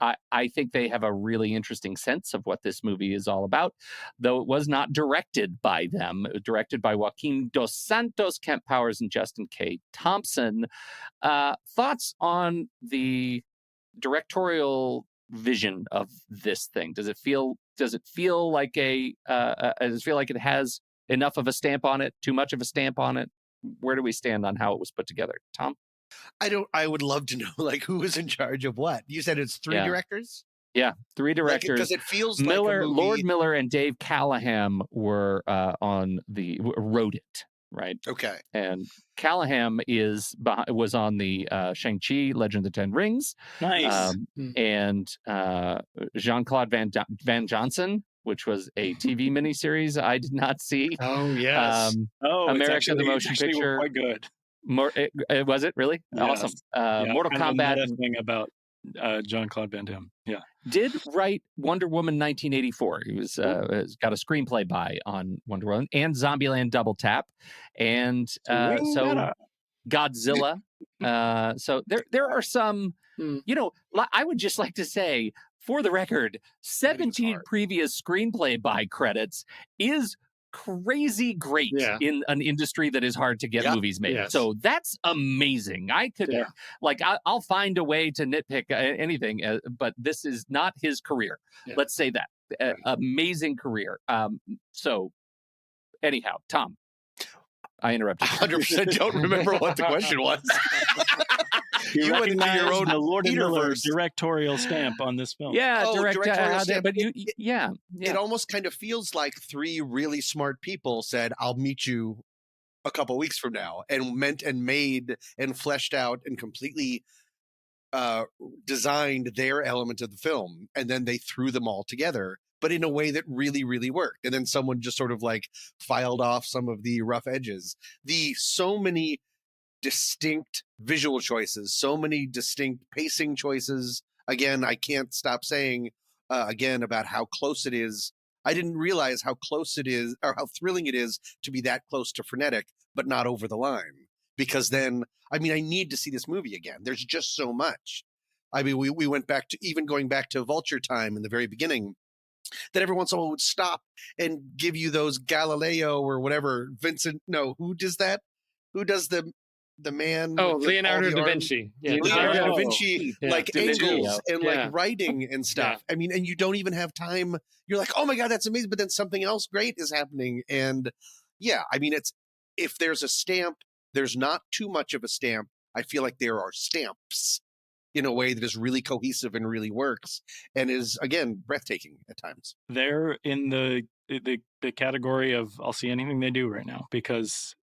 I think they have a really interesting sense of what this movie is all about, though it was not directed by them. It was directed by Joaquin Dos Santos, Kent Powers, and Justin K. Thompson. Thoughts on the directorial vision of this thing? Does it feel like does it feel like it has enough of a stamp on it, too much of a stamp on it? Where do we stand on how it was put together, Tom? I would love to know, like, who was in charge of what. You said it's three directors? Yeah, three directors. Because it feels Miller, like a movie... Lord Miller and Dave Callahan were wrote it, right? Okay. And Callahan was on the Shang-Chi, Legend of the Ten Rings. Nice. And Jean-Claude Van Johnson, which was a TV miniseries I did not see. Oh, yes. America, the Motion Picture. Quite good. Was it really? Yes. Awesome. Mortal Kombat. Thing about Jean-Claude Van Damme. Yeah. Did write Wonder Woman 1984. He was got a screenplay by on Wonder Woman and Zombieland Double Tap, and so Godzilla. So there are some. I would just like to say, for the record, 17 previous screenplay by credits is crazy great in an industry that is hard to get movies made. Yes. So that's amazing. I could I'll find a way to nitpick anything, but this is not his career. Let's say that. Amazing career. So anyhow, Tom, I interrupted. 100% don't remember what the question was. You went into your own the Lord and Miller Peterverse. directorial stamp on this film. Yeah, directorial stamp. But it almost kind of feels like three really smart people said, "I'll meet you a couple weeks from now," and made and fleshed out and completely designed their element of the film, and then they threw them all together, but in a way that really, really worked. And then someone just sort of like filed off some of the rough edges. So many distinct visual choices, so many distinct pacing choices. Again, I can't stop saying again about how close it is. I didn't realize how close it is, or how thrilling it is to be that close to frenetic, but not over the line. Because then, I need to see this movie again. There's just so much. We went back to, even going back to Vulture Time in the very beginning, that every once in a while would stop and give you those Galileo or whatever. Who does that? Who does the man? Leonardo da Vinci. Yeah, Leonardo da Vinci, like angles and like writing and stuff. Yeah. And you don't even have time. You're like, oh my God, that's amazing. But then something else great is happening. And if there's a stamp, there's not too much of a stamp. I feel like there are stamps in a way that is really cohesive and really works and is, again, breathtaking at times. They're in the category of I'll see anything they do right now, because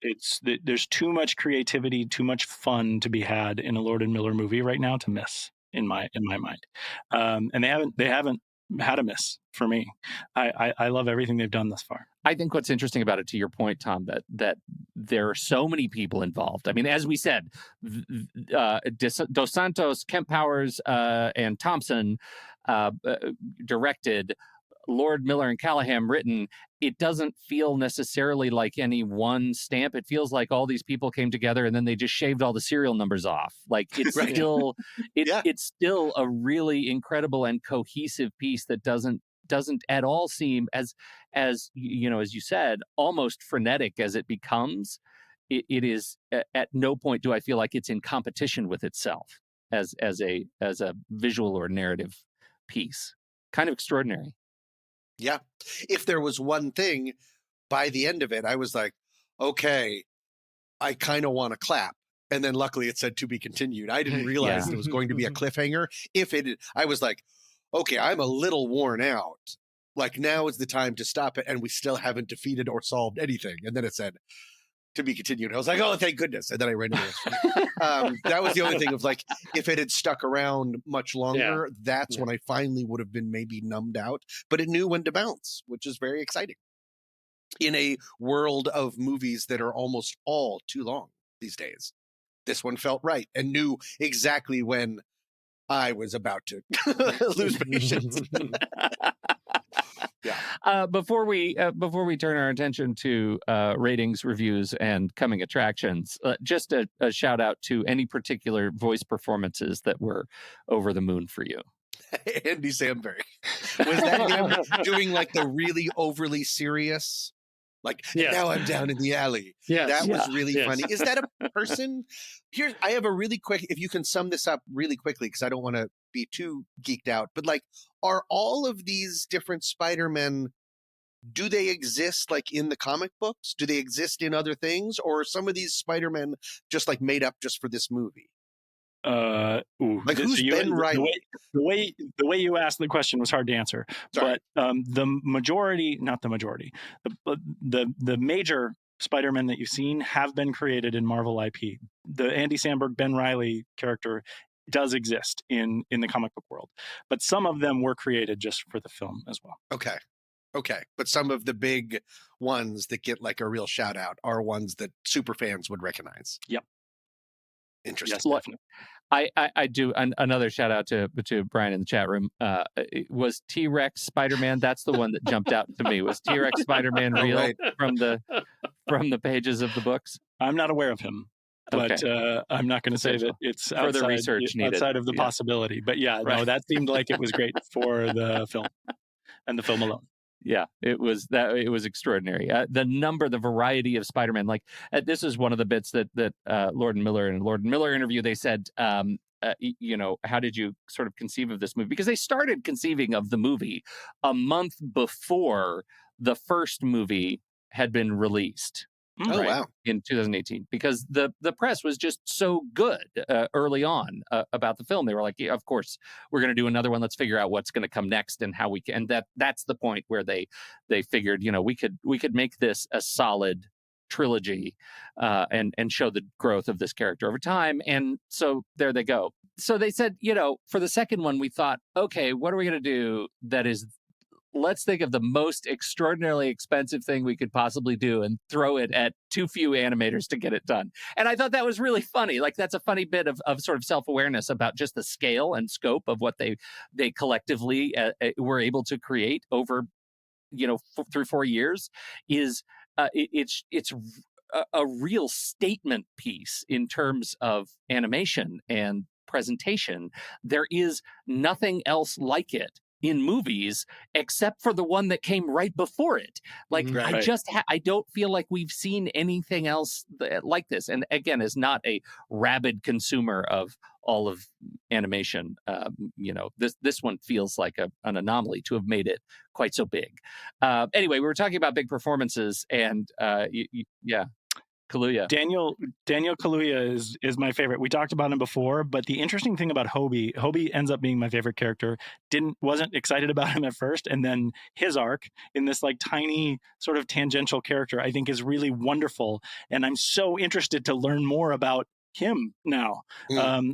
there's too much creativity, too much fun to be had in a Lord and Miller movie right now to miss in my mind. And they haven't had a miss for me. I love everything they've done thus far. I think what's interesting about it, to your point, Tom, that there are so many people involved. As we said, Dos Santos, Kent Powers, and Thompson directed, Lord Miller and Callahan written. It doesn't feel necessarily like any one stamp. It feels like all these people came together and then they just shaved all the serial numbers off. Like it's it's still a really incredible and cohesive piece that doesn't at all seem as you said, almost frenetic as it becomes. It is at no point do I feel like it's in competition with itself as a visual or narrative piece. Kind of extraordinary. Yeah. If there was one thing, by the end of it, I was like, okay, I kind of want to clap. And then luckily it said to be continued. I didn't realize there was going to be a cliffhanger. I was like, okay, I'm a little worn out. Like, now is the time to stop it. And we still haven't defeated or solved anything. And then it said to be continued. I was like, oh, thank goodness. And then I read it. That was the only thing of like, if it had stuck around much longer, that's when I finally would have been maybe numbed out. But it knew when to bounce, which is very exciting. In a world of movies that are almost all too long these days, this one felt right and knew exactly when I was about to lose patience. Before we turn our attention to ratings, reviews, and coming attractions, just a shout out to any particular voice performances that were over the moon for you. Andy Samberg. Was that him doing like the really overly serious? Like, Yes. now I'm down in the alley. Yes. That was really Yes. funny. Is that a person? Here, I have a really quick, if you can sum this up really quickly, because I don't want to be too geeked out, but like, are all of these different Spider-Men, do they exist like in the comic books? Do they exist in other things? Or are some of these Spider-Men just like made up just for this movie? Like who's Ben Reilly? The way you asked the question was hard to answer. Sorry. But the majority, not the majority, the major Spider-Men that you've seen have been created in Marvel IP. The Andy Samberg, Ben Reilly character does exist in the comic book world, but some of them were created just for the film as well. Okay. But some of the big ones that get like a real shout out are ones that super fans would recognize. Yep. Interesting. Yes, definitely. I do another shout out to Brian in the chat room. Was T-Rex Spider-Man? That's the one that jumped out to me. Was T-Rex Spider-Man real Right. from the pages of the books? I'm not aware of him, but I'm not going to say that it's further research needed. Outside of the possibility. But yeah, Right. no, that seemed like it was great for the film and the film alone. Yeah, it was extraordinary. The variety of Spider-Man. Like this is one of the bits that Lord and Miller interview. They said, how did you sort of conceive of this movie? Because they started conceiving of the movie a month before the first movie had been released. Oh, wow. In 2018, because the press was just so good early on about the film. They were like, yeah, of course we're going to do another one. Let's figure out what's going to come next and how we can. And that's the point where they figured, we could make this a solid trilogy and show the growth of this character over time. And so there they go. So they said, for the second one, we thought, okay, what are we going to do that is, let's think of the most extraordinarily expensive thing we could possibly do and throw it at too few animators to get it done. And I thought that was really funny. Like, that's a funny bit of sort of self-awareness about just the scale and scope of what they collectively were able to create over, 3-4 years is it's a real statement piece in terms of animation and presentation. There is nothing else like it in movies except for the one that came right before it. Like, right. I don't feel like we've seen anything else like this. And again, as not a rabid consumer of all of animation, this one feels like an anomaly to have made it quite so big. Anyway, we were talking about big performances, and Kaluuya. Daniel Kaluuya is my favorite. We talked about him before, but the interesting thing about Hobie ends up being my favorite character. Wasn't excited about him at first, and then his arc in this like tiny sort of tangential character I think is really wonderful, and I'm so interested to learn more about him now,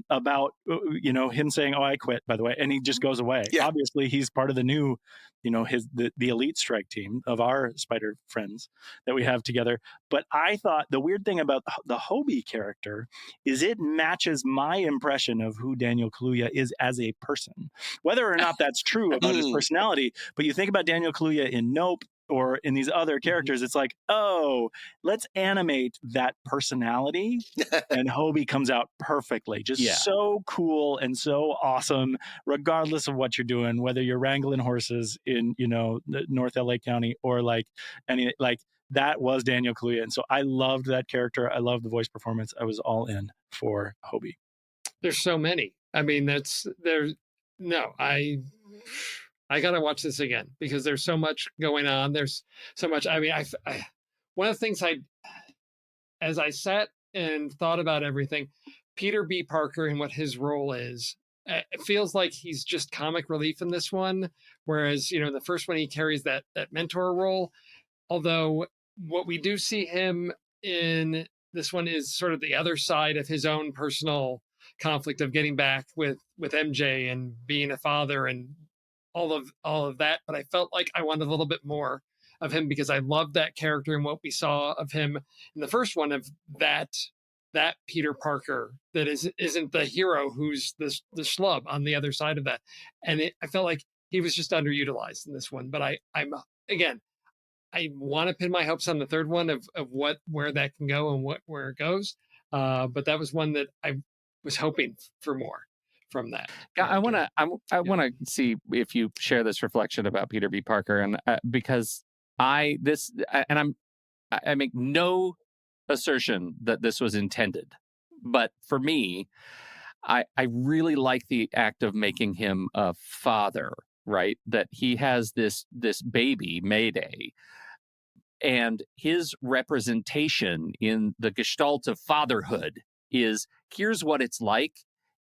about him saying, "Oh, I quit," by the way, and he just goes away. Yeah. Obviously, he's part of the new, the elite strike team of our Spider friends that we have together. But I thought the weird thing about the Hobie character is it matches my impression of who Daniel Kaluuya is as a person, whether or not that's true about his personality. But you think about Daniel Kaluuya in Nope, or in these other characters, it's like, oh, let's animate that personality. And Hobie comes out perfectly. Just so cool and so awesome, regardless of what you're doing, whether you're wrangling horses in, North LA County or that was Daniel Kaluuya. And so I loved that character. I loved the voice performance. I was all in for Hobie. There's so many. I mean, I got to watch this again because there's so much going on. There's so much. I mean, one of the things as I sat and thought about everything, Peter B. Parker and what his role is, it feels like he's just comic relief in this one. Whereas, the first one, he carries that mentor role. Although what we do see him in this one is sort of the other side of his own personal conflict of getting back with MJ and being a father and all of that, but I felt like I wanted a little bit more of him because I loved that character and what we saw of him in the first one, of that Peter Parker that isn't the hero, who's the schlub on the other side of that. And I felt like he was just underutilized in this one. But I want to pin my hopes on the third one of where that can go and where it goes. But that was one that I was hoping for more that. I want to see if you share this reflection about Peter B. Parker, and because I make no assertion that this was intended, but for me, I really like the act of making him a father, right? That he has this baby, Mayday, and his representation in the gestalt of fatherhood is, here's what it's like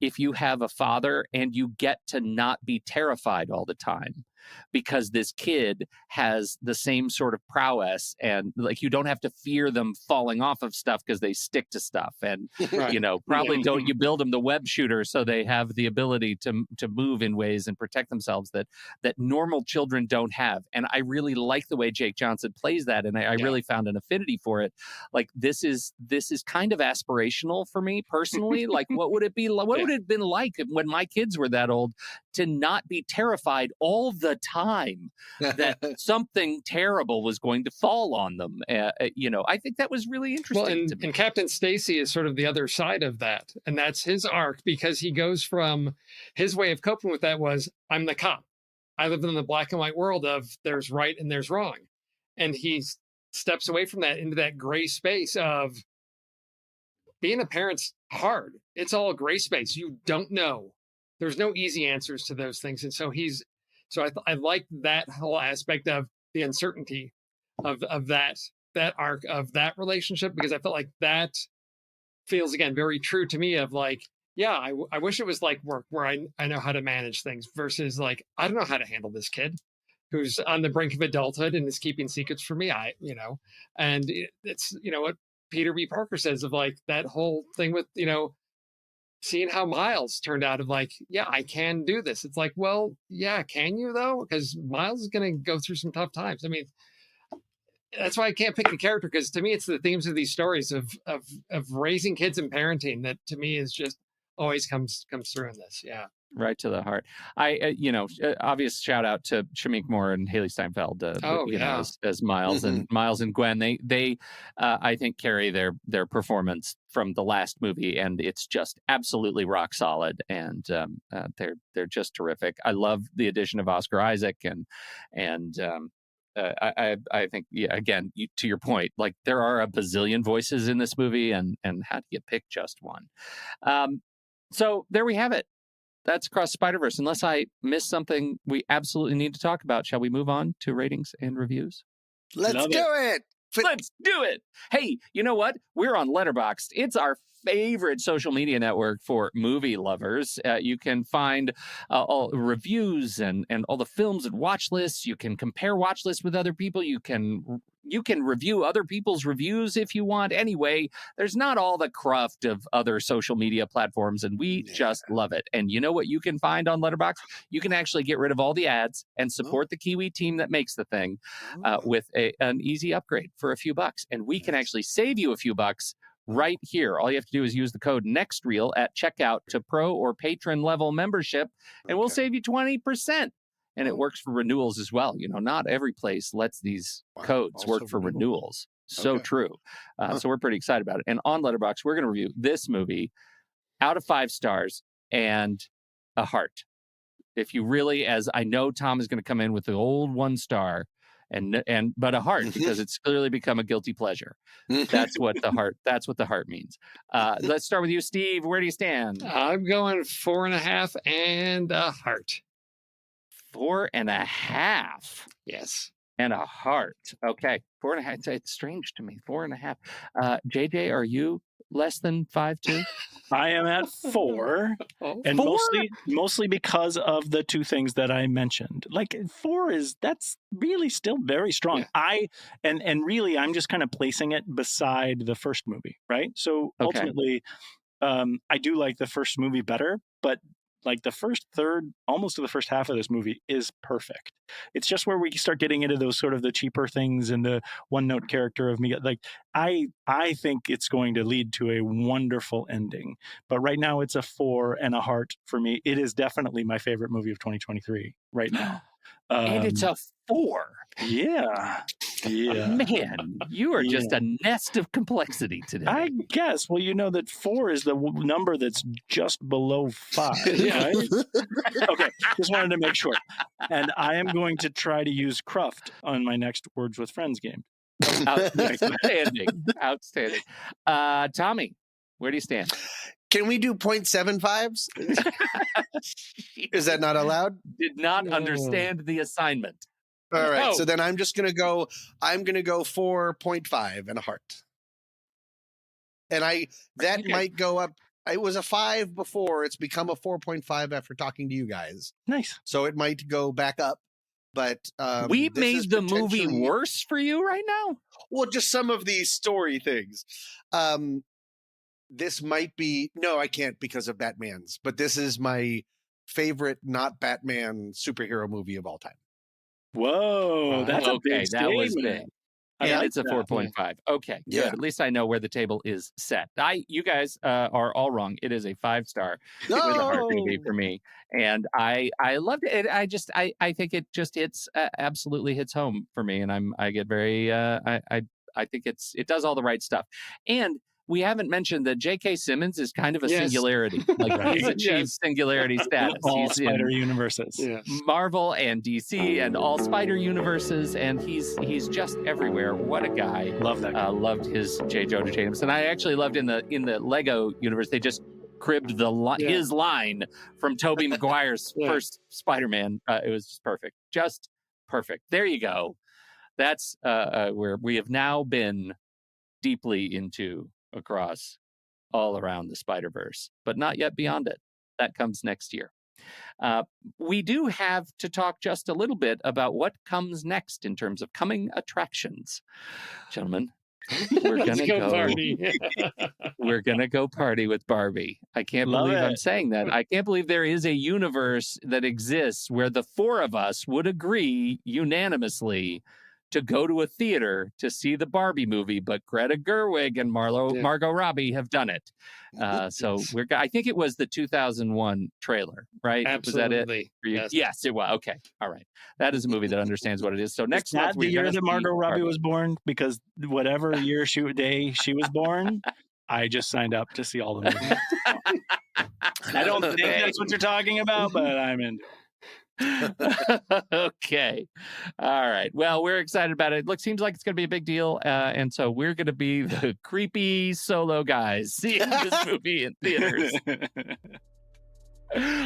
if you have a father and you get to not be terrified all the time, because this kid has the same sort of prowess, and like you don't have to fear them falling off of stuff because they stick to stuff, and probably don't you build them the web shooter so they have the ability to move in ways and protect themselves that normal children don't have. And I really like the way Jake Johnson plays that, and I really found an affinity for it. Like this is kind of aspirational for me personally. Like what would it be? What would it have been like when my kids were that old to not be terrified all the time that something terrible was going to fall on them? I think that was really interesting to me. And Captain Stacy is sort of the other side of that, and that's his arc, because he goes from, his way of coping with that was, I'm the cop. I live in the black and white world of there's right and there's wrong, and he steps away from that into that gray space of being a parent's hard. It's all gray space. You don't know. There's no easy answers to those things. And so I like that whole aspect of the uncertainty of that arc of that relationship, because I felt like that feels, again, very true to me of like, yeah, I wish it was like work where I know how to manage things versus like, I don't know how to handle this kid who's on the brink of adulthood and is keeping secrets from me. And it's, what Peter B. Parker says of like that whole thing with, seeing how Miles turned out of like, yeah, I can do this. It's like, well, yeah, can you though? Because Miles is going to go through some tough times. I mean, that's why I can't pick a character, because to me, it's the themes of these stories of raising kids and parenting that to me is just always comes through in this. Yeah. Right to the heart. Obvious shout out to Shamik Moore and Haley Steinfeld, as Miles and Miles and Gwen. They I think carry their performance from the last movie, and it's just absolutely rock solid. And they're just terrific. I love the addition of Oscar Isaac, and I think, again, to your point, like there are a bazillion voices in this movie, and how do you pick just one? So there we have it. That's Across Spider-Verse. Unless I missed something we absolutely need to talk about, shall we move on to ratings and reviews? Let's do it. Let's do it. Hey, you know what? We're on Letterboxd. It's our favorite social media network for movie lovers. You can find all reviews and all the films and watch lists. You can compare watch lists with other people. You can review other people's reviews if you want. Anyway, there's not all the cruft of other social media platforms, and we just love it. And you know what you can find on Letterboxd? You can actually get rid of all the ads and support the Kiwi team that makes the thing with an easy upgrade for a few bucks. And we can actually save you a few bucks right here. All you have to do is use the code NEXTREEL at checkout to pro or patron level membership, and we'll save you 20%. And it works for renewals as well. Not every place lets these codes work for renewals. So true. So we're pretty excited about it. And on Letterboxd, we're going to review this movie out of 5 stars and a heart. If you really, as I know Tom is going to come in with the old 1 star, but a heart, because it's clearly become a guilty pleasure. That's what the heart means. Let's start with you, Steve. Where do you stand? I'm going 4.5 and a heart. 4.5. Yes. And a heart. Okay. 4.5. It's strange to me. 4.5. JayJay, are you less than 5 too? I am at 4. And 4? mostly because of the 2 things that I mentioned. Like 4 that's really still very strong. Yeah. And really I'm just kind of placing it beside the first movie, right? So ultimately I do like the first movie better, but like the first third, almost to the first half of this movie is perfect. It's just where we start getting into those sort of the cheaper things and the one-note character of Miguel. Like I think it's going to lead to a wonderful ending. But right now it's a 4 and a heart for me. It is definitely my favorite movie of 2023 right now. And it's a 4. Yeah. Man, you are just a nest of complexity today. I guess. Well, you know that 4 is the number that's just below 5. Right? Okay, just wanted to make sure. And I am going to try to use Cruft on my next Words with Friends game. Outstanding. Outstanding. Tommy, where do you stand? Can we do 0.75s? Is that not allowed? Did not understand the assignment. All right. So then I'm just going to go 4.5 and a heart. And that might go up. It was a 5 before. It's become a 4.5 after talking to you guys. Nice. So it might go back up. But we made the movie worse for you right now? Well, just some of these story things. This might be... No, I can't because of Batman's. But this is my favorite not Batman superhero movie of all time. Whoa, that's a big statement. That was big. And it's a 4.5. Okay, Yeah. good. At least I know where the table is set. You guys are all wrong. It is a 5-star with a heart movie for me, and I loved it. I think it just hits absolutely hits home for me, and I get very I think it does all the right stuff. And we haven't mentioned that J.K. Simmons is kind of a singularity. Like he's achieved singularity status. All he's Spider universes. Yeah. Marvel and DC and all Spider universes, and he's just everywhere. What a guy! Love that guy. Loved his J. Jonah Jameson. I actually loved in the Lego universe. They just cribbed his line from Tobey Maguire's first Spider-Man. It was just perfect. Just perfect. There you go. That's where we have now been deeply into across all around the Spider-Verse, but not yet beyond it. That comes next year. We do have to talk just a little bit about what comes next in terms of coming attractions. Gentlemen, we're gonna go party. We're gonna go party with Barbie. I can't believe I'm saying that. I can't believe there is a universe that exists where the 4 of us would agree unanimously to go to a theater to see the Barbie movie, but Greta Gerwig and Margot Robbie have done it. So I think it was the 2001 trailer, right? Absolutely. Was that it for you? Yes, it was. Okay. All right. That is a movie that understands what it is. So next month, the year that Margot Robbie was born, because whatever year she was born, I just signed up to see all the movies. I don't think that's what you're talking about, but I'm into it. Okay. All right. Well, we're excited about it. Seems like it's going to be a big deal. And so we're going to be the creepy solo guys seeing this movie in theaters.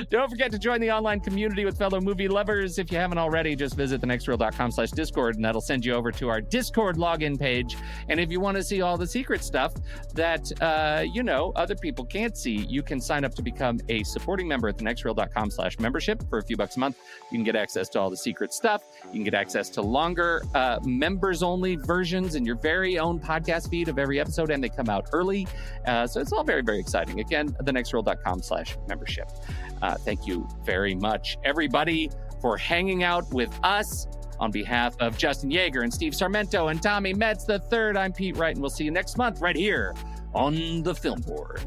Don't forget to join the online community with fellow movie lovers. If you haven't already, just visit thenextreel.com/discord, and that'll send you over to our Discord login page. And if you want to see all the secret stuff that, other people can't see, you can sign up to become a supporting member at thenextreel.com/membership for a few bucks a month. You can get access to all the secret stuff. You can get access to longer members-only versions in your very own podcast feed of every episode, and they come out early. So it's all very, very exciting. Again, thenextreel.com/membership. Thank you very much, everybody, for hanging out with us. On behalf of Justin Yeager and Steve Sarmento and Tommy Metz III, I'm Pete Wright, and we'll see you next month right here on the Film Board.